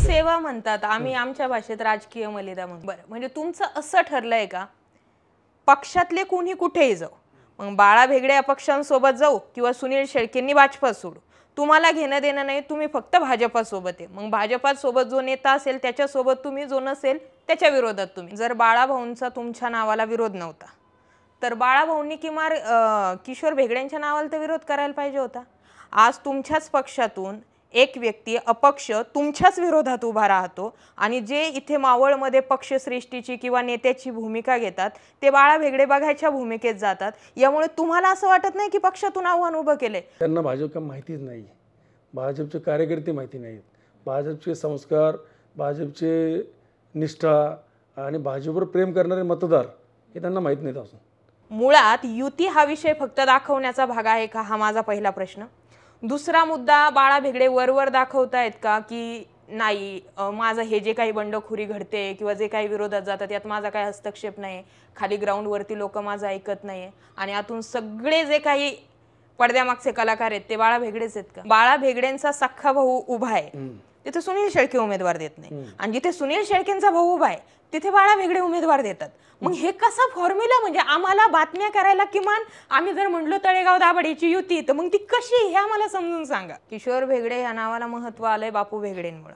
सेवा म्हणतात, आम्ही आमच्या भाषेत राजकीय मर्यादा म्हणतो. बरं, म्हणजे तुमचं असं ठरलंय का पक्षातले कोणी कुठेही जाऊ, मग बाळा भेगडे अपक्षांसोबत जाऊ किंवा सुनील शेळकेंनी भाजपा सोडू, तुम्हाला घेणं देणं नाही, तुम्ही फक्त भाजपासोबत आहे. मग भाजपासोबत जो नेता असेल त्याच्यासोबत तुम्ही, जो नसेल त्याच्या विरोधात तुम्ही. जर बाळाभाऊंचा तुमच्या नावाला विरोध नव्हता तर बाळाभाऊंनी किमान किशोर भेगड्यांच्या नावाला तर विरोध करायला पाहिजे होता. आज तुमच्याच पक्षातून एक व्यक्ती अपक्ष तुमच्याच विरोधात उभा राहतो आणि जे इथे मावळमध्ये पक्षश्रेष्ठीची किंवा नेत्याची भूमिका घेतात ते बाळा भेगडे बघायच्या भूमिकेत जातात. यामुळे तुम्हाला असं वाटत नाही की पक्षातून आव्हान उभं केलंय? त्यांना भाजप माहितीच नाही, भाजपचे कार्यकर्ते माहिती नाहीत, भाजपचे संस्कार, भाजपचे निष्ठा आणि भाजपवर प्रेम करणारे मतदार हे त्यांना माहीत नाहीत. असून मुळात युती हा विषय फक्त दाखवण्याचा भाग आहे का, हा माझा पहिला प्रश्न. दुसरा मुद्दा, बाळा भेगडे वरवर दाखवतायत का की नाही माझं हे जे काही बंडखोरी घडते किंवा जे काही विरोधात जातात यात माझा काही हस्तक्षेप नाही, खाली ग्राउंडवरती लोक माझं ऐकत नाही आणि आतून सगळे जे काही पडद्यामागचे कलाकार आहेत ते बाळा भेगडेच आहेत का? बाळा भेगडेंचा सख्खा भाऊ उभा आहे तिथे सुनील शेळके उमेदवार देत नाही आणि जिथे सुनील शेळकेंचा भाऊ उभा आहे तिथे बाळा भेगडे उमेदवार देतात. मग हे कसा फॉर्म्युला? म्हणजे आम्हाला बातम्या करायला किमान आम्ही जर म्हणलो तळेगाव दाभाडेची युती तर मग ती कशी हे आम्हाला समजून सांगा. किशोर भेगडे या नावाला महत्व आलंय बापू भेगडेंमुळे.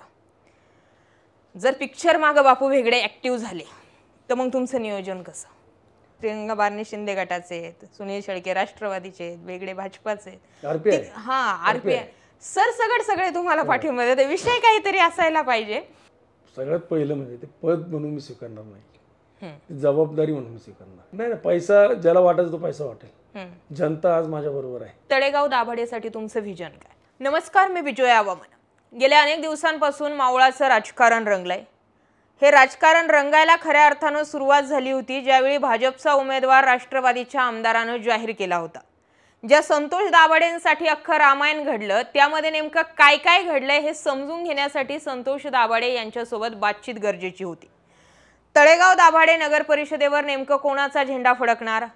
जर पिक्चर मागं बापू भेगडे ऍक्टिव्ह झाले तर मग तुमचं नियोजन कसं? प्रियंका बारणे शिंदे गटाचे आहेत, सुनील शेळके राष्ट्रवादीचे आहेत, भेगडे भाजपाचे आहेत, हा आरपीआय सरसगट सगळे तुम्हाला पाठिंबा देते. विषय काहीतरी असायला पाहिजे. सगळ्यात पहिलं म्हणजे ते पद म्हणून मी स्वीकारणार नाही, जबाबदारी म्हणून मी स्वीकारणार नाही. पैसा ज्याला वाटायचा तो पैसा वाटेल. जनता आज माझ्या बरोबर आहे. तळेगाव दाभाडेसाठी तुमचं व्हिजन काय? नमस्कार, मी विजया वामन. गेल्या अनेक दिवसांपासून मावळाचं राजकारण रंगलंय. हे राजकारण रंगायला खऱ्या अर्थानं सुरुवात झाली होती ज्यावेळी भाजपचा उमेदवार राष्ट्रवादीच्या आमदारानं जाहीर केला होता. ज्या संतोष दाभाडेंसाठी अख्खं रामायण घडलं त्यामध्ये नेमकं काय काय घडलंय हे समजून घेण्यासाठी संतोष दाभाडे यांच्यासोबत बातचीत गरजेची होती. तळेगाव दाभाडे नगर परिषदेवर नेमकं कोणाचा झेंडा फडकणार?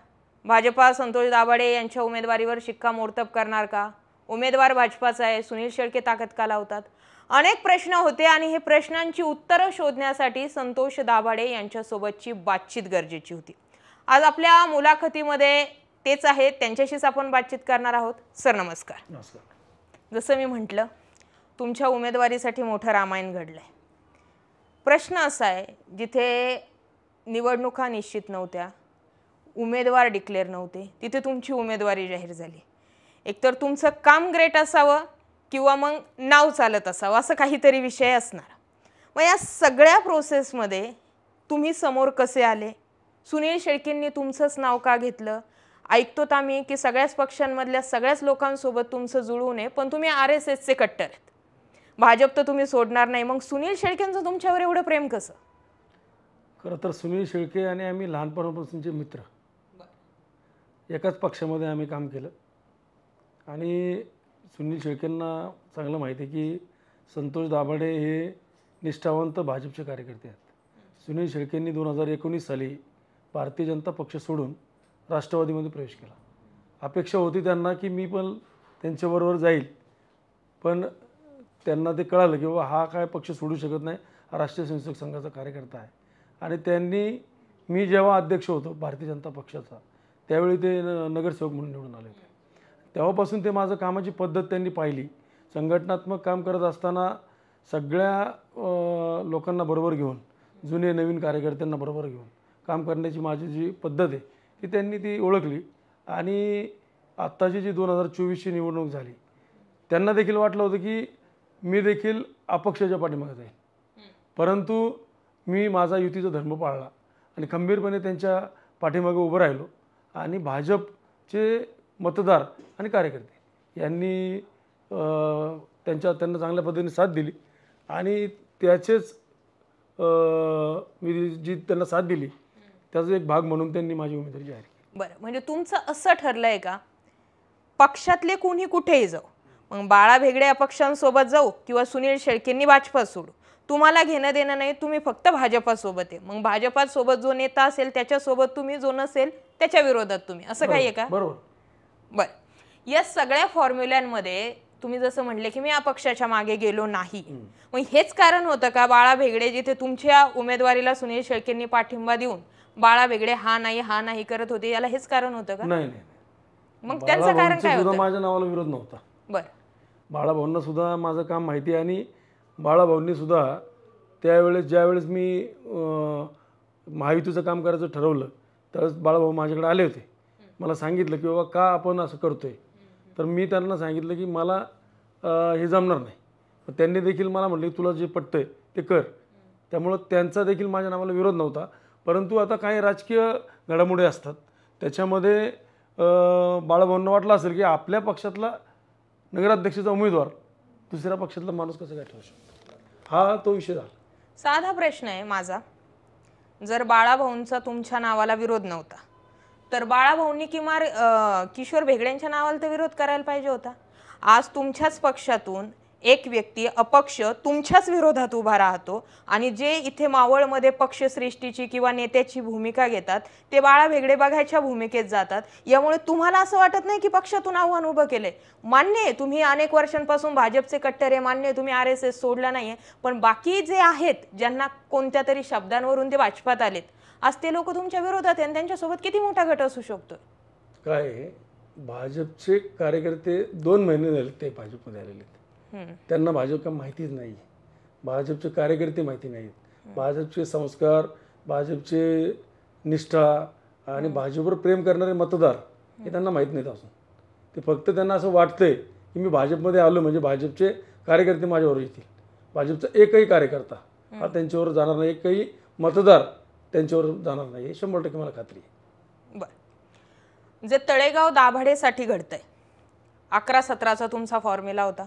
भाजपा संतोष दाभाडे यांच्या उमेदवारीवर शिक्कामोर्तब करणार का? उमेदवार भाजपाचा आहे, सुनील शेळके ताकद का लावतात? अनेक प्रश्न होते आणि हे प्रश्नांची उत्तरं शोधण्यासाठी संतोष दाभाडे यांच्यासोबतची बातचीत गरजेची होती. आज आपल्या मुलाखतीमध्ये तेच आहेत, त्यांच्याशीच आपण बातचीत करणार आहोत. सर नमस्कार. नमस्कार. जसं मी म्हटलं तुमच्या उमेदवारीसाठी मोठं रामायण घडलंय. प्रश्न असा आहे जिथे निवडणुका निश्चित नव्हत्या, उमेदवार डिक्लेअर नव्हते, तिथे तुमची उमेदवारी जाहीर झाली. एकतर तुमचं काम ग्रेट असावं किंवा मग नाव चालत असावं असं काहीतरी विषय असणार. मग या सगळ्या प्रोसेसमध्ये तुम्ही समोर कसे आले? सुनील शेळकेंनी तुमचंच नाव का घेतलं? ऐकतोत आम्ही की सगळ्याच पक्षांमधल्या सगळ्याच लोकांसोबत तुमचं जुळू नये, पण तुम्ही RSSचे कट्टर आहेत, भाजप तर तुम्ही सोडणार नाही. मग सुनील शेळकेंचं तुमच्यावर एवढं प्रेम कसं? खरं तर सुनील शेळके आणि आम्ही लहानपणापासूनचे मित्र, एकाच पक्षामध्ये आम्ही काम केलं आणि सुनील शेळकेंना चांगलं माहिती आहे की संतोष दाभाडे हे निष्ठावंत भाजपचे कार्यकर्ते आहेत. सुनील शेळकेंनी 2019 साली भारतीय जनता पक्ष सोडून राष्ट्रवादीमध्ये प्रवेश केला. अपेक्षा होती त्यांना की मी पण त्यांच्याबरोबर जाईल, पण त्यांना ते कळालं की बाबा हा काय पक्ष सोडू शकत नाही, हा राष्ट्रीय स्वयंसेवक संघाचा कार्यकर्ता आहे. आणि त्यांनी, मी जेव्हा अध्यक्ष होतो भारतीय जनता पक्षाचा त्यावेळी ते नगरसेवक म्हणून निवडून आले होते. तेव्हापासून ते माझं कामाची पद्धत त्यांनी पाहिली. संघटनात्मक काम करत असताना सगळ्या लोकांना बरोबर घेऊन, जुने नवीन कार्यकर्त्यांना बरोबर घेऊन काम करण्याची माझी जी पद्धत आहे ती त्यांनी ती ओळखली. आणि आत्ताची जी 2024ची निवडणूक झाली त्यांना देखील वाटलं होतं की मी देखील अपक्षाच्या पाठीमागे जाईल, परंतु मी माझा युतीचा धर्म पाळला आणि खंबीरपणे त्यांच्या पाठीमागे उभं राहिलो. आणि भाजपचे मतदार आणि कार्यकर्ते यांनी त्यांना चांगल्या पद्धतीने साथ दिली आणि त्याचेच मी जी त्यांना साथ दिली त्याचा एक भाग म्हणून त्यांनी माझी उमेदवारी जाहीर केली. बरं, म्हणजे तुमचं असं ठरलंय का पक्षातले कोणी कुठेही जाऊ, मग बाळा भेगडे अपक्षांसोबत जाऊ किंवा सुनील शेळकेंनी भाजपा सोडू, तुम्हाला घेणं देणं नाही, तुम्ही फक्त भाजपासोबत आहे. मग भाजपासोबत जो नेता असेल त्याच्यासोबत तुम्ही, जो नसेल त्याच्या विरोधात तुम्ही, असं काही आहे का? बरोबर. बरं, या सगळ्या फॉर्म्युल्यांमध्ये तुम्ही जसं म्हणले की मी या पक्षाच्या मागे गेलो नाही, मग हेच कारण होतं का बाळा भेगडे जिथे तुमच्या उमेदवारीला सुनील शेळकेंनी पाठिंबा देऊन बाळा भेगडे हा नाही करत होते, याला हेच कारण होतं का? नाही नाही, मग त्यांचं कारण बाळाभाऊंचा काय सुद्धा होतं? माझ्या नावाला विरोध नव्हता. बरं. बाळाभाऊंना सुद्धा माझं काम माहिती आहे आणि बाळाभाऊंनी सुद्धा त्यावेळेस ज्यावेळेस मी महायुतीचं काम करायचं ठरवलं त्यावेळेस बाळाभाऊ माझ्याकडे आले होते. मला सांगितलं की बाबा का आपण असं करतोय, तर मी त्यांना सांगितलं की मला हे जमणार नाही. पण त्यांनी देखील मला म्हटलं की तुला जे पटतंय ते कर. त्यामुळं त्यांचा देखील माझ्या नावाला विरोध नव्हता. परंतु आता काही राजकीय घडामोडी असतात त्याच्यामध्ये बाळाभाऊंना वाटलं असेल की आपल्या पक्षातला नगराध्यक्षाचा उमेदवार दुसऱ्या पक्षातला माणूस कसं काय ठरू शकतो, हा तो विषय झाला. साधा प्रश्न आहे माझा, जर बाळाभाऊंचा तुमच्या नावाला विरोध नव्हता तर बाळाभाऊंनी किशोर भेगडेंच्या नावाला तर विरोध करायला पाहिजे होता. आज तुमच्याच पक्षातून एक व्यक्ती अपक्ष तुमच्याच विरोधात उभा राहतो आणि जे इथे मावळमध्ये पक्षश्रेष्ठीची किंवा नेत्याची भूमिका घेतात ते बाळा भेगडे बघायच्या भूमिकेत जातात. यामुळे तुम्हाला असं वाटत नाही की पक्षातून आव्हान उभं केलंय? मान्य आहे तुम्ही अनेक वर्षांपासून भाजपचे कट्टर आहे, मान्य आहे तुम्ही RSS सोडला नाहीये, पण बाकी जे आहेत ज्यांना कोणत्या तरी शब्दांवरून ते भाजपात आलेत, आज ते लोक तुमच्या विरोधात आहे आणि त्यांच्यासोबत किती मोठा गट असू शकतो? काय आहे, भाजपचे कार्यकर्ते 2 महिने झाले ते भाजपमध्ये आलेले आहेत. त्यांना भाजप का माहितीच नाही. भाजपचे कार्यकर्ते माहिती नाहीत, भाजपचे संस्कार, भाजपचे निष्ठा आणि भाजपवर प्रेम करणारे मतदार हे त्यांना माहीत नाहीत असून. ते फक्त त्यांना असं वाटतंय की मी भाजपमध्ये आलो म्हणजे भाजपचे कार्यकर्ते माझ्यावर येतील. भाजपचा एकही कार्यकर्ता हा त्यांच्यावर जाणार नाही, एकही मतदार त्यांच्यावर जाणार नाही, हे 100% मला खात्री आहे. बरं, जे तळेगाव दाभाडेसाठी घडतंय 11-17चा तुमचा फॉर्म्युला होता.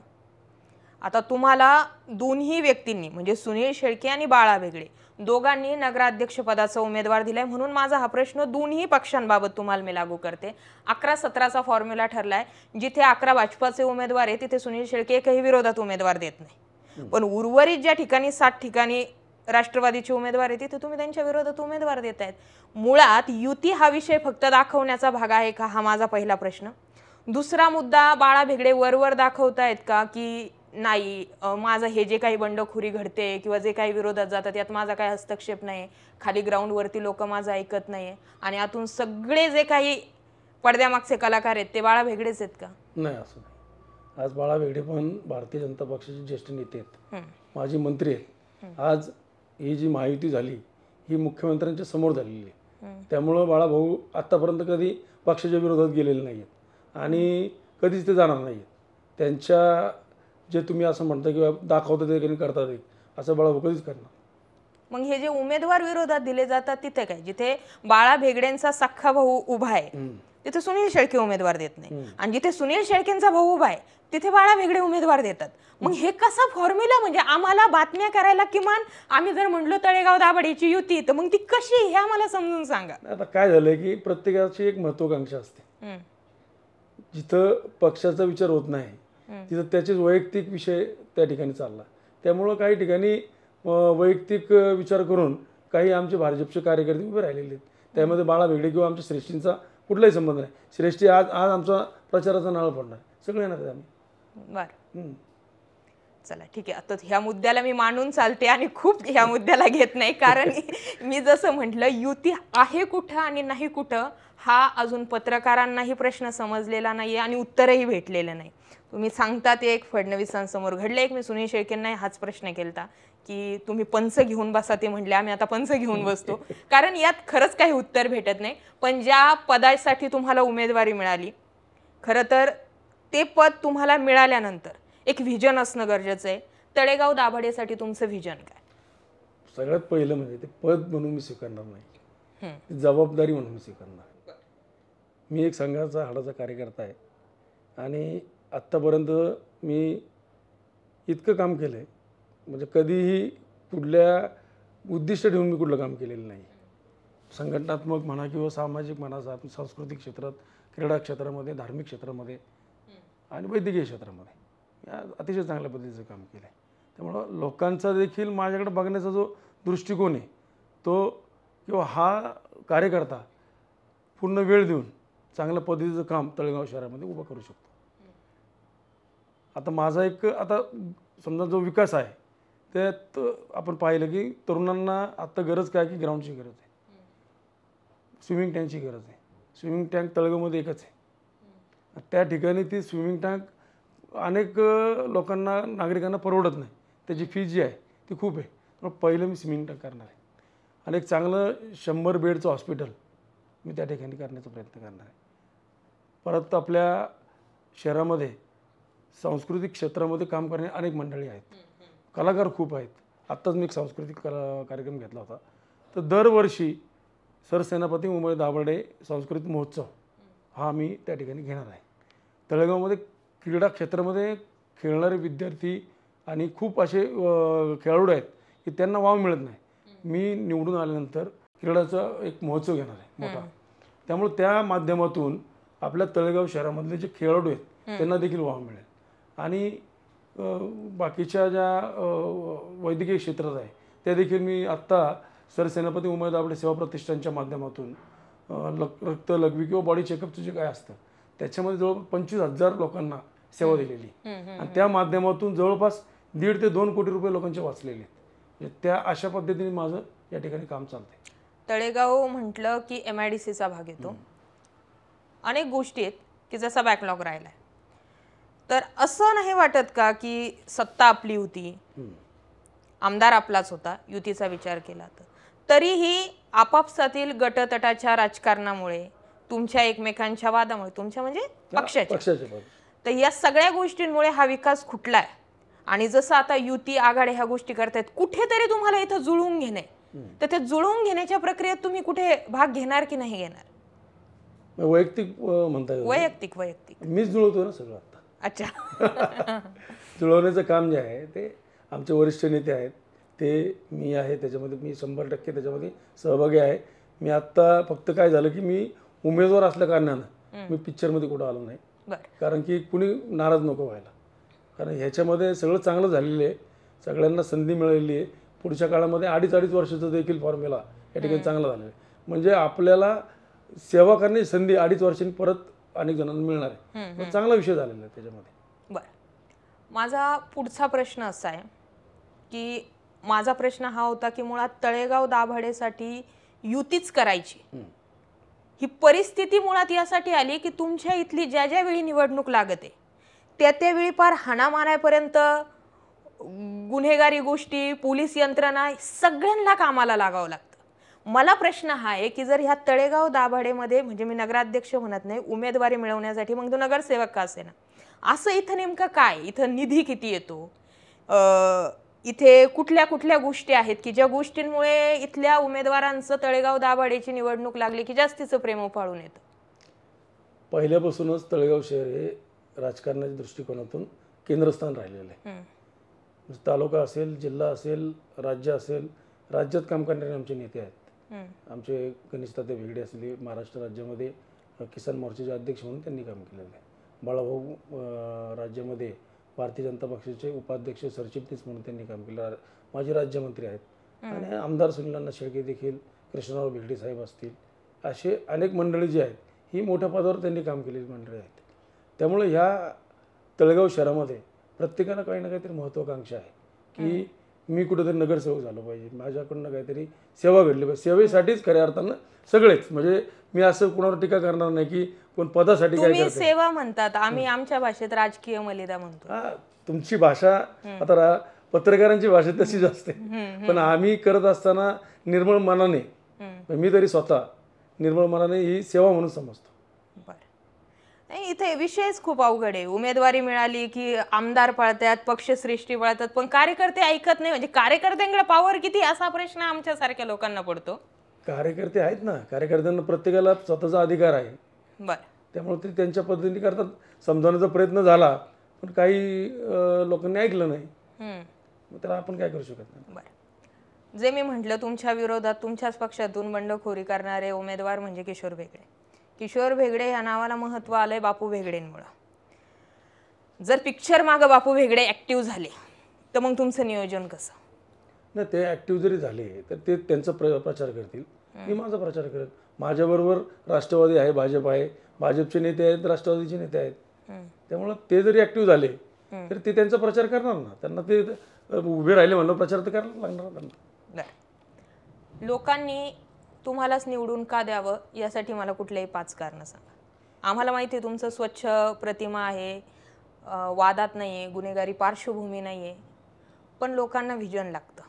आता तुम्हाला दोन्ही व्यक्तींनी म्हणजे सुनील शेळके आणि बाळा भेगडे दोघांनी नगराध्यक्षपदाचा उमेदवार दिलाय, म्हणून माझा हा प्रश्न दोन्ही पक्षांबाबत तुम्हाला मी लागू करते. 11-17चा फॉर्म्युला ठरलाय, जिथे 11 भाजपाचे उमेदवार आहे तिथे सुनील शेळके एकही विरोधात उमेदवार देत नाही, पण उर्वरित ज्या ठिकाणी 7 ठिकाणी राष्ट्रवादीचे उमेदवार आहे तिथे तुम्ही त्यांच्या विरोधात उमेदवार देत आहेत. मुळात युती हा विषय फक्त दाखवण्याचा भाग आहे का, हा माझा पहिला प्रश्न. दुसरा मुद्दा, बाळा भेगडे वरवर दाखवतायत का की नाही माझं हे जे काही बंडखोरी घडते किंवा जे काही विरोधात जातात यात माझा काही हस्तक्षेप नाही, खाली ग्राउंडवरती लोक माझं ऐकत नाही आणि यातून सगळे जे काही पडद्यामागचे कलाकार आहेत ते बाळा भेगडेच आहेत का? नाही, असं नाही. आज बाळा भेगडे पण भारतीय जनता पक्षाचे ज्येष्ठ नेते आहेत, माजी मंत्री आहेत. आज ही जी महायुती झाली ही मुख्यमंत्र्यांच्या समोर झालेली आहे. त्यामुळं बाळाभाऊ आत्तापर्यंत कधी पक्षाच्या विरोधात गेलेले नाही आहेत आणि कधीच ते जाणार नाही आहेत. त्यांच्या जे तुम्ही असं म्हणता किंवा दाखवता ते काही करतात असं बाळाभाऊ कधीच करणार. मग हे जे उमेदवार विरोधात दिले जातात तिथे काय, जिथे बाळा भेगडेंचा सख्खा भाऊ उभा आहे तिथे सुनील शेळके उमेदवार देत नाही आणि जिथे सुनील शेळकेंचा भाऊ उभा आहे तिथे बाळा भेगडे उमेदवार देतात. मग हे कसा फॉर्म्युला? म्हणजे आम्हाला बातम्या करायला किमान आम्ही जर म्हणलो तळेगाव दाभाडेची युती तर मग ती कशी हे आम्हाला समजून सांगा. आता काय झालंय की प्रत्येकाची एक महत्वाकांक्षा असते. जिथं पक्षाचा विचार होत नाही तिथं त्याचेच वैयक्तिक विषय त्या ठिकाणी चालला. त्यामुळं काही ठिकाणी वैयक्तिक विचार करून काही आमचे भाजपचे कार्यकर्ते उभे राहिलेले आहेत. त्यामध्ये बाळा भेगडे किंवा आमच्या श्रेष्ठींचा कुठलाही संबंध नाही. श्रेष्ठी आज आमचा प्रचाराचा नाळ पडणार, सगळे येणार आम्ही. बरं, चला ठीक आहे. आता ह्या मुद्द्याला मी मानून चालते आणि खूप ह्या मुद्द्याला घेत नाही, कारण मी जसं म्हटलं युती आहे कुठं आणि नाही कुठं हा अजून पत्रकारांनाही प्रश्न समजलेला नाही आणि उत्तरही भेटलेलं नाही. तुम्ही सांगतात एक फडणवीसांसमोर घडलं, एक मी सुनील शेळकेंना हाच प्रश्न केलता की तुम्ही पंच घेऊन बसा, ते म्हणले आम्ही आता पंच घेऊन बसतो, कारण यात खरंच काही उत्तर भेटत नाही. पण ज्या पदासाठी तुम्हाला उमेदवारी मिळाली, खरं तर ते पद तुम्हाला मिळाल्यानंतर एक व्हिजन असणं गरजेचं आहे. तळेगाव दाभाडेसाठी तुमचं व्हिजन काय? सगळ्यात पहिलं म्हणजे ते पद म्हणून मी स्वीकारणार नाही, जबाबदारी म्हणून मी स्वीकारणार. मी एक संघाचा हाडाचा कार्यकर्ता आहे आणि आत्तापर्यंत मी इतकं काम केलं आहे म्हणजे कधीही कुठल्या उद्दिष्ट ठेवून मी कुठलं काम केलेलं नाही. संघटनात्मक म्हणा किंवा सामाजिक म्हणा, सांस्कृतिक क्षेत्रात, क्रीडा क्षेत्रामध्ये, धार्मिक क्षेत्रामध्ये आणि वैद्यकीय क्षेत्रामध्ये या अतिशय चांगल्या पद्धतीचं काम केलं आहे. त्यामुळं लोकांचा देखील माझ्याकडे बघण्याचा जो दृष्टिकोन आहे तो किंवा हा कार्यकर्ता पूर्ण वेळ देऊन चांगल्या पद्धतीचं काम तळेगाव शहरामध्ये उभं करू शकतो. आता माझा एक आता समजा जो विकास आहे त्यात आपण पाहिलं की तरुणांना आत्ता गरज काय की ग्राउंडची गरज आहे, स्विमिंग टँकची गरज आहे. स्विमिंग टँक तळगावमध्ये एकच आहे. त्या ठिकाणी ती स्विमिंग टँक अनेक लोकांना नागरिकांना परवडत नाही. त्याची फी जी आहे ती खूप आहे. मग पहिलं मी स्विमिंग टँक करणार आहे आणि एक चांगलं 100 बेडचं हॉस्पिटल मी त्या ठिकाणी करण्याचा प्रयत्न करणार आहे. परत आपल्या शहरामध्ये सांस्कृतिक क्षेत्रामध्ये काम करणारी अनेक मंडळी आहेत, कलाकार खूप आहेत. आत्ताच मी एक सांस्कृतिक कार्यक्रम घेतला होता. तर दरवर्षी सरसेनापती उमेश दाभाडे सांस्कृतिक महोत्सव हा मी त्या ठिकाणी घेणार आहे. तळेगावमध्ये क्रीडा क्षेत्रामध्ये खेळणारे विद्यार्थी आणि खूप असे खेळाडू आहेत की त्यांना वाव मिळत नाही. मी निवडून आल्यानंतर क्रीडाचा एक महोत्सव घेणार आहे मोठा. त्यामुळे त्या माध्यमातून आपल्या तळेगाव शहरामधले जे खेळाडू आहेत त्यांना देखील वाव मिळेल. आणि बाकीच्या ज्या वैद्यकीय क्षेत्रात आहे त्या देखील मी आत्ता सरसेनापती उमेश दाभाडे सेवा प्रतिष्ठानच्या माध्यमातून रक्त लघवी किंवा बॉडी चेकअपचं जे काय असतं त्याच्यामध्ये जवळपास 25,000 लोकांना सेवा दिलेली आणि त्या माध्यमातून जवळपास 1.5 ते 2 कोटी रुपये लोकांचे वाचलेले आहेत. त्या अशा पद्धतीने माझं या ठिकाणी काम चालतंय. तळेगाव म्हटलं की MIDCचा भाग येतो. अनेक गोष्टी आहेत की जसा बॅकलॉग राहिलाय. तर असं नाही वाटत का की सत्ता आपली होती, आमदार आपलाच होता, युतीचा विचार केला तर तरीही आपापसातील गटतटाच्या राजकारणामुळे, तुमच्या एकमेकांच्या वादामुळे, तुमच्या म्हणजे पक्षाच्या, तर या सगळ्या गोष्टींमुळे हा विकास खुटलाय. आणि जसं आता युती आघाडी ह्या गोष्टी करतायत, कुठेतरी तुम्हाला इथं जुळवून घेणे, तर ते जुळवून घेण्याच्या प्रक्रियेत तुम्ही कुठे भाग घेणार की नाही घेणार? वैयक्तिक म्हणता येईल. वैयक्तिक मीच जुळवतो ना सगळं आता. अच्छा. जुळवण्याचं काम जे आहे ते आमचे वरिष्ठ नेते आहेत, ते मी आहे त्याच्यामध्ये, मी 100% त्याच्यामध्ये सहभागी आहे. मी आत्ता फक्त काय झालं की मी उमेदवार असल्या कारणानं मी पिक्चरमध्ये कुठं आलो नाही, कारण की कुणी नाराज नको व्हायला. कारण ह्याच्यामध्ये सगळं चांगलं झालेलं आहे, सगळ्यांना संधी मिळालेली आहे. पुढच्या काळामध्ये 2.5 वर्षाचा देखील फॉर्म्युला या ठिकाणी चांगला झालेला आहे. म्हणजे आपल्याला सेवा करण्याची संधी 2.5 वर्षांनी परत अनेक जणांना मिळणार आहे. चांगला विषय झालेला आहे त्याच्यामध्ये. बरं, माझा पुढचा प्रश्न असा आहे की माझा प्रश्न हा होता की मुळात तळेगाव दाभाडेसाठी युतीच करायची, ही परिस्थिती मुळात यासाठी आली की तुमच्या इथली ज्या ज्या वेळी निवडणूक लागते त्या त्यावेळी पार हाणामाऱ्यापर्यंत गुन्हेगारी गोष्टी, पोलीस यंत्रणा, सगळ्यांना कामाला लागावं लागतं. मला प्रश्न हा आहे की जर ह्या तळेगाव दाभाडेमध्ये, म्हणजे मी नगराध्यक्ष म्हणत नाही, उमेदवारी मिळवण्यासाठी मग तो नगरसेवक का असेना, असं इथं नेमकं काय, इथं निधी किती येतो, इथे कुठल्या कुठल्या गोष्टी आहेत की ज्या गोष्टींमुळे इथल्या उमेदवारांचं तळेगाव दाभाडेची निवडणूक लागली की जास्तीचं प्रेम उफाळून येतं? पहिल्यापासूनच तळेगाव शहर हे राजकारणाच्या दृष्टिकोनातून केंद्रस्थान राहिलेलं आहे. तालुका असेल, जिल्हा असेल, राज्य असेल, राज्यात काम करणारे आमचे नेते आहेत. आमचे गणेशतात्या भेगडे असले महाराष्ट्र राज्यामध्ये किसान मोर्चाचे अध्यक्ष म्हणून त्यांनी काम केलेलं आहे. बाळाभाऊ राज्यामध्ये भारतीय जनता पक्षाचे उपाध्यक्ष सरचिटणीस म्हणून त्यांनी काम केलं. माजी राज्यमंत्री आहेत आणि आमदार सुनील शेळके देखील, कृष्णराव भेगडे साहेब असतील, असे अनेक मंडळी जी आहेत ही मोठ्या पदावर त्यांनी काम केलेली मंडळी आहेत. त्यामुळे ह्या तळेगाव शहरामध्ये प्रत्येकाला काही ना काहीतरी महत्त्वाकांक्षा आहे की मी कुठेतरी नगरसेवक झालो पाहिजे, माझ्याकडनं काहीतरी सेवा घडली पाहिजे. सेवेसाठीच खऱ्या अर्थानं सगळेच, म्हणजे मी असं कुणावर टीका करणार नाही की कोण पदासाठी काय करते. सेवा म्हणतात, आम्ही आमच्या भाषेत राजकीय मलिदा म्हणतो. तुमची भाषा आता पत्रकारांची भाषा तशीच असते, पण आम्ही करत असताना निर्मळ मनाने, मी तरी स्वतः निर्मळ मनाने ही सेवा म्हणून समजतो. नाही, इथे विषयच खूप अवघड आहे. उमेदवारी मिळाली की आमदार पळतात, पक्षश्रेष्ठी पळतात, पण कार्यकर्ते ऐकत नाही. म्हणजे कार्यकर्त्यांकडे पॉवर किती असा प्रश्न आमच्यासारख्या लोकांना पडतो. कार्यकर्ते आहेत ना, कार्यकर्त्यांना प्रत्येकाला स्वतःचा अधिकार आहे. बरं, त्यामुळे ते त्यांच्या पद्धतीने करतात. समजावण्याचा प्रयत्न झाला पण काही लोकांनी ऐकलं नाही, मग त्याला आपण काय करू शकत नाही. बरं, जे मी म्हटलं तुमच्या विरोधात तुमच्याच पक्षातून बंडखोरी करणारे उमेदवार म्हणजे किशोर भेगडे. किशोर भेगडे या नावाला महत्त्व आलंय बापू भेगडेंमुळं. जर पिक्चर मागं बापू भेगडे ऍक्टिव्ह झाले तर मग तुमचं नियोजन कसं? नाही, ते ऍक्टिव्ह जरी झाले तर ते त्यांचा प्रचार करतील, मी माझा प्रचार करेल. माझ्याबरोबर राष्ट्रवादी आहे, भाजप आहे, भाजपचे नेते आहेत, राष्ट्रवादीचे नेते आहेत. त्यामुळं ते जरी ऍक्टिव्ह झाले तर ते त्यांचा प्रचार करणार ना. त्यांना ते उभे राहिले म्हणलं प्रचार तर करायला लागणार त्यांना. बरं. लोकांनी तुम्हालाच निवडून का द्यावं यासाठी मला कुठलेही 5 कारणं सांगा. आम्हाला माहिती आहे तुमचं स्वच्छ प्रतिमा आहे, वादात नाही आहे, गुन्हेगारी पार्श्वभूमी नाही आहे, पण लोकांना व्हिजन लागतं.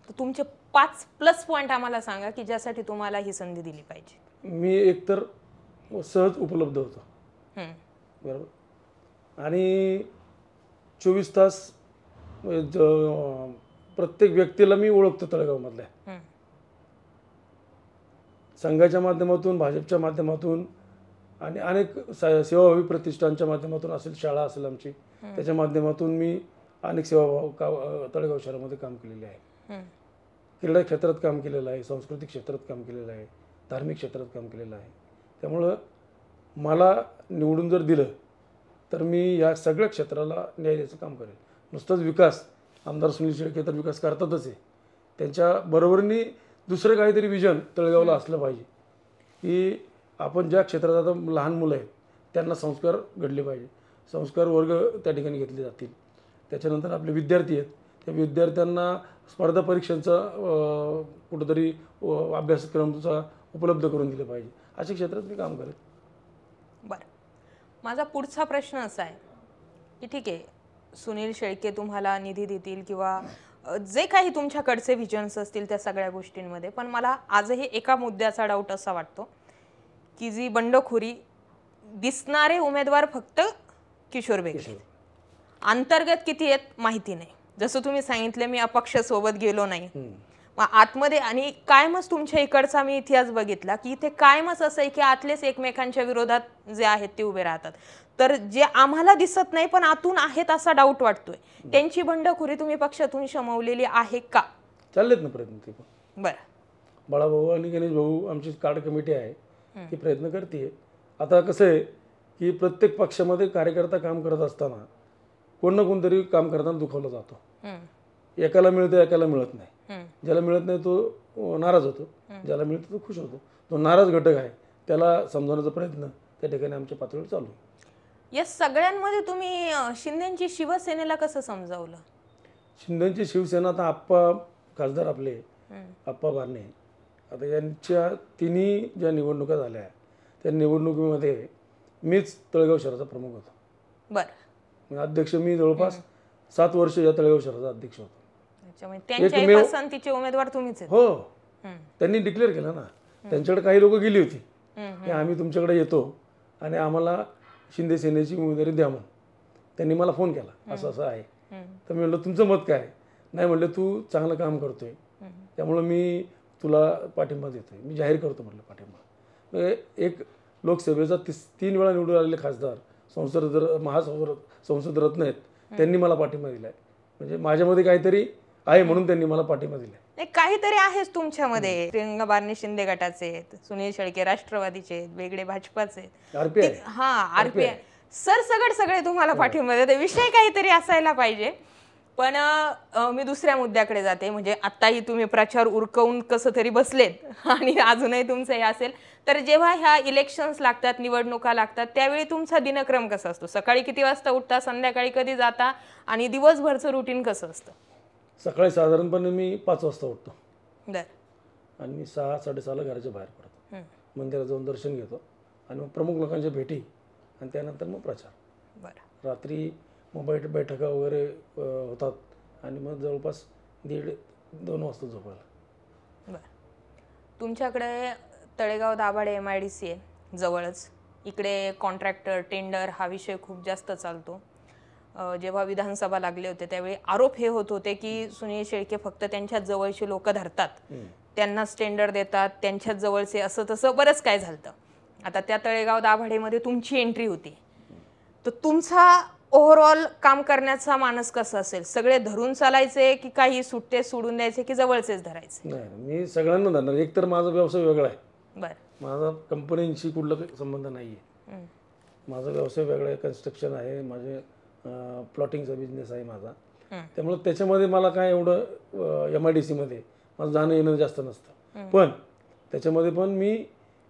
तर तुमचे 5 प्लस पॉईंट आम्हाला सांगा की ज्यासाठी तुम्हाला ही संधी दिली पाहिजे. मी एकतर सहज उपलब्ध होतो, बरोबर, आणि 24 तास प्रत्येक व्यक्तीला मी ओळखतो तळेगावमधल्या. संघाच्या माध्यमातून, भाजपच्या माध्यमातून आणि अनेक सेवाभावी प्रतिष्ठानच्या माध्यमातून असेल, शाळा असेल आमची, त्याच्या माध्यमातून मी अनेक तळेगाव शहरामध्ये काम केलेले आहे. क्रीडा क्षेत्रात काम केलेलं आहे, सांस्कृतिक क्षेत्रात काम केलेलं आहे, धार्मिक क्षेत्रात काम केलेलं आहे. त्यामुळं मला निवडून जर दिलं तर मी या सगळ्या क्षेत्राला न्याय द्यायचं काम करेल. नुसतंच विकास, आमदार सुनील शेळके तर विकास करतातच आहे, त्यांच्या बरोबरीने दुसरं काहीतरी विजन तळेगावला असलं पाहिजे की आपण ज्या क्षेत्रात आता लहान मुलं आहेत त्यांना संस्कार घडले पाहिजे, संस्कार वर्ग त्या ठिकाणी घेतले जातील. त्याच्यानंतर आपले विद्यार्थी आहेत, त्या विद्यार्थ्यांना स्पर्धा परीक्षांचा कुठंतरी अभ्यासक्रमचा उपलब्ध करून दिलं पाहिजे. अशा क्षेत्रात मी काम करेन. बरं. माझा पुढचा प्रश्न असा आहे की ठीक आहे, सुनील शेळके तुम्हाला निधी देतील किंवा जे काही तुमच्याकडचे व्हिजन्स असतील त्या सगळ्या गोष्टींमध्ये, पण मला आजही एका मुद्द्याचा डाऊट असा वाटतो की जी बंडखोरी दिसणारे उमेदवार फक्त किशोर बेगडे, अंतर्गत किती आहेत माहिती नाही. जसं तुम्ही सांगितलं मी अपक्ष सोबत गेलो नाही, मग आतमध्ये आणि कायमच तुमच्या इकडचा मी इतिहास बघितला की इथे कायमच असं आहे की आतलेच एकमेकांच्या विरोधात जे आहेत ते उभे राहतात. तर जे आम्हाला दिसत नाही पण आतून आहेत असा डाऊट वाटतोय, त्यांची बंडखोरी तुम्ही पक्षातून शमवलेली आहे का? चाललेत ना प्रयत्न ते पण. बरं. बाळाभाऊ आणि गणेश भाऊ आमची कार्ड कमिटी आहे, ती प्रयत्न करते. आता कसं आहे की प्रत्येक पक्षामध्ये कार्यकर्ता काम करत असताना कोण ना कोणतरी काम करताना दुखावला जातो. एकाला मिळतं, एकाला मिळत नाही. ज्याला मिळत नाही तो नाराज होतो, ज्याला मिळतं तो खुश होतो. जो नाराज घटक आहे त्याला समजवण्याचा प्रयत्न त्या ठिकाणी आमच्या पातळीवर चालू आहे. या सगळ्यांमध्ये तुम्ही शिंदेची शिवसेनेला कसं समजावलं? शिंदेची शिवसेना आता आप्पा खासदार आपले आप्पा बारणे, आता यांच्या तिन्ही ज्या निवडणुका झाल्या त्या निवडणुकीमध्ये मीच तळेगाव शहराचा प्रमुख होतो. बरं. अध्यक्ष मी जवळपास 7 वर्ष या तळेगाव शहराचा अध्यक्ष होतो. त्यांच्या पसंतीचे उमेदवार तुम्हीच आहेत? हो, त्यांनी डिक्लेअर केलं ना. त्यांच्याकडे काही लोक गेली होती की आम्ही तुमच्याकडे येतो आणि आम्हाला शिंदे सेनेची उमेदवारी द्या म्हणून. त्यांनी मला फोन केला, असं असं आहे. तर मी म्हणलं तुमचं मत काय? नाही म्हणलं तू चांगलं काम करतोय त्यामुळं मी तुला पाठिंबा देतोय, मी जाहीर करतो म्हटलं पाठिंबा. एक लोकसभेचा 3 वेळा निवडून आलेले खासदार, संसद रत्न आहेत, त्यांनी मला पाठिंबा दिलाय. म्हणजे माझ्यामध्ये काहीतरी आहे म्हणून त्यांनी मला पाठिंबा दिलाय. काहीतरी आहेच तुमच्यामध्ये. प्रियंका बारणे शिंदे गटाचे आहेत, सुनील शेळके राष्ट्रवादीचे आहेत, वेगळे भाजपाचे आहेत, आरपीआय सरसगट सगळे तुम्हाला पाठिंबा देते. विषय काहीतरी असायला पाहिजे. पण मी दुसऱ्या मुद्द्याकडे जाते. म्हणजे आत्ताही तुम्ही प्रचार उरकवून कसं तरी बसलेत आणि अजूनही तुमचं हे असेल तर जेव्हा ह्या इलेक्शन्स लागतात, निवडणुका लागतात, त्यावेळी तुमचा दिनक्रम कसा असतो? सकाळी किती वाजता उठता, संध्याकाळी कधी जाता आणि दिवसभरचं रुटीन कसं असतं? सकाळी साधारणपणे मी 5 वाजता उठतो. बरं. आणि मी 6-6:30ला घराच्या बाहेर पडतो, मंदिरात जाऊन दर्शन घेतो आणि मग प्रमुख लोकांच्या भेटी आणि त्यानंतर मग प्रचार. बरं. रात्री मग बैठका वगैरे होतात आणि मग जवळपास 1:30-2 वाजता झोपायला. बरं. तुमच्याकडे तळेगाव दाभाडे MIDC आहे जवळच. इकडे कॉन्ट्रॅक्टर टेंडर हा विषय खूप जास्त चालतो. जेव्हा विधानसभा लागले होते त्यावेळी आरोप हे होत होते की सुनील शेळके फक्त त्यांच्या जवळचे लोक धरतात, त्यांनाच टेंडर देतात, त्यांच्याच जवळचे, असं तसं बरंच काय झालं. आता त्या तळेगाव दाभाडेमध्ये तुमची एंट्री होती, तर तुमचा ओव्हरऑल काम करण्याचा मानस कसा असेल? सगळे धरून चालायचे की काही सुट्टे सोडून द्यायचे की जवळचेच धरायचे? नाही, मी सगळ्यांना धरणार. एक तर माझा व्यवसाय वेगळा आहे. बरं. माझा कंपन्यांशी कुठला संबंध नाही आहे. माझा व्यवसाय वेगळा आहे, कन्स्ट्रक्शन आहे, माझे प्लॉटिंगचा बिझनेस आहे माझा. त्यामुळे त्याच्यामध्ये मला काय एवढं MIDC मध्ये माझं जाणं येणं जास्त नसतं. पण त्याच्यामध्ये पण मी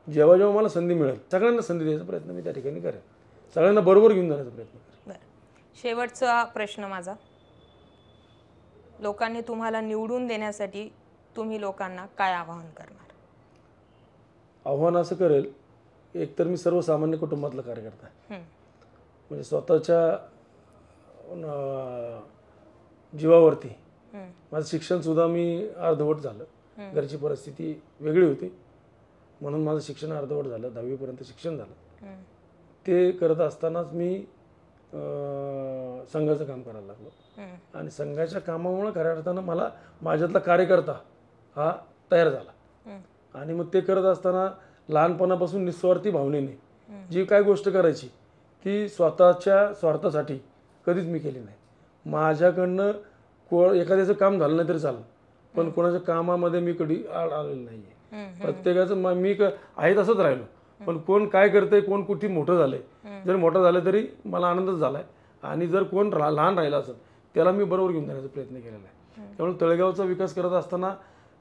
जेव्हा जेव्हा मला संधी मिळेल सगळ्यांना संधी द्यायचा प्रयत्न मी त्या ठिकाणी करेन, सगळ्यांना बरोबर घेऊन जाण्याचा प्रयत्न करेन. शेवटचा प्रश्न माझा, लोकांनी तुम्हाला निवडून देण्यासाठी तुम्ही लोकांना काय आवाहन करणार? आव्हान असं करेल, एकतर मी सर्वसामान्य कुटुंबातला कार्यकर्ता आहे, म्हणजे स्वतःच्या जीवावरती माझं शिक्षणसुद्धा मी अर्धवट झालं. घरची परिस्थिती वेगळी होती म्हणून माझं शिक्षण अर्धवट झालं, 10वीपर्यंत शिक्षण झालं. ते करत असतानाच मी संघाचं काम करायला लागलो आणि संघाच्या कामामुळे खऱ्या अर्थानं मला माझ्यातला कार्यकर्ता हा तयार झाला. आणि मग ते करत असताना लहानपणापासून निस्वार्थी भावनेने जी काय गोष्ट करायची ती स्वतःच्या स्वार्थासाठी कधीच मी केली नाही. माझ्याकडनं एखाद्याचं काम झालं नाही तरी चालेल, पण कोणाच्या कामामध्ये मी कधी आलेलो नाही आहे. प्रत्येकाचं मी आहे तसंच राहिलो, पण कोण काय करतंय, कोण कुठे मोठं झालंय, जर मोठं झालं तरी मला आनंदच झालाय. आणि जर कोण लहान राहिला असेल त्याला मी बरोबर घेऊन जाण्याचा प्रयत्न केलेला आहे. त्यामुळे तळेगावचा विकास करत असताना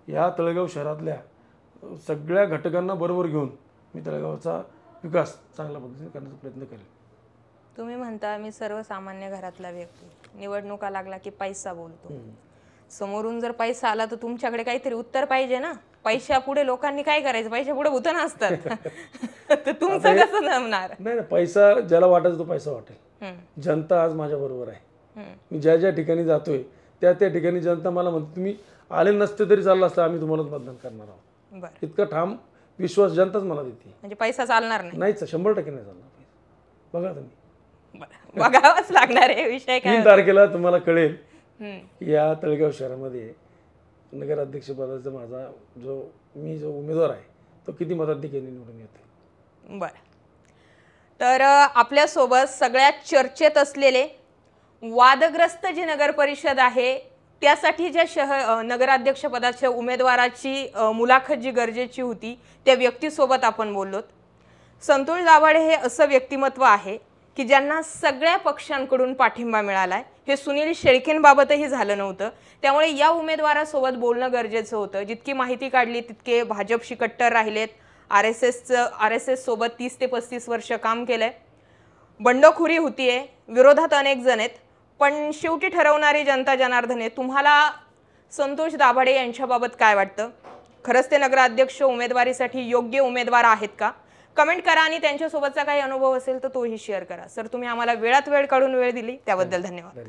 या तळेगाव शहरातल्या सगळ्या घटकांना बरोबर घेऊन मी तळेगावचा विकास चांगल्या पद्धतीने करण्याचा प्रयत्न करेन. तुम्ही म्हणता मी सर्वसामान्य घरातला व्यक्ती, निवडणुका लागला की पैसा बोलतो. समोरून जर पैसा आला तर तुमच्याकडे काहीतरी उत्तर पाहिजे ना. पैशा पुढे लोकांनी काय करायचं, पैशा पुढे भूत नसतात. तर तुमचं कसं जमणार? नाही, पैसा ज्याला वाटायचा तो पैसा वाटेल. जनता आज माझ्या बरोबर आहे. मी ज्या ज्या ठिकाणी जातोय त्या त्या ठिकाणी जनता मला म्हणते तुम्ही आले नसते तरी चाललं असतं, आम्ही तुम्हालाच मतदान करणार आहोत. इतका ठाम विश्वास जनताच मला देते. म्हणजे पैसा चालणार नाही? नाहीच, 100% नाही चालणार पैसा. बघा तुम्ही, बघावाच लागणार आहे विषय काय. 3 तारखेला तुम्हाला कळेल या तळेगाव शहरामध्ये नगराध्यक्षपदाचा माझा जो उमेदवार आहे तो किती मताधिक्याने निवडून येतो. बरं, तर आपल्यासोबत सगळ्यात चर्चेत असलेले वादग्रस्त जी नगर परिषद आहे त्यासाठी ज्या नगराध्यक्षपदाच्या उमेदवाराची मुलाखत जी गरजेची होती त्या व्यक्तीसोबत आपण बोललोत. संतोष दाभाडे हे असं व्यक्तिमत्व आहे की ज्यांना सगळ्या पक्षांकडून पाठिंबा मिळालाय. हे सुनील शेळकेंबाबतही झालं नव्हतं, त्यामुळे या उमेदवारासोबत बोलणं गरजेचं होतं. जितकी माहिती काढली तितके भाजपशी कट्टर राहिलेत. RSS सोबत 30 ते 35 वर्ष काम केलंय. बंडखोरी होतीये, विरोधात अनेक जण आहेत, पण शेवटी ठरवणारी जनता जनार्दन आहे. तुम्हाला संतोष दाभाडे यांच्याबाबत काय वाटतं? खरंच ते नगराध्यक्ष उमेदवारीसाठी योग्य उमेदवार आहेत का? कमेंट करा आणि त्यांच्यासोबतचा काही अनुभव असेल तर तोही शेअर करा. सर, तुम्ही आम्हाला वेळात वेळ काढून वेळ दिली त्याबद्दल धन्यवाद.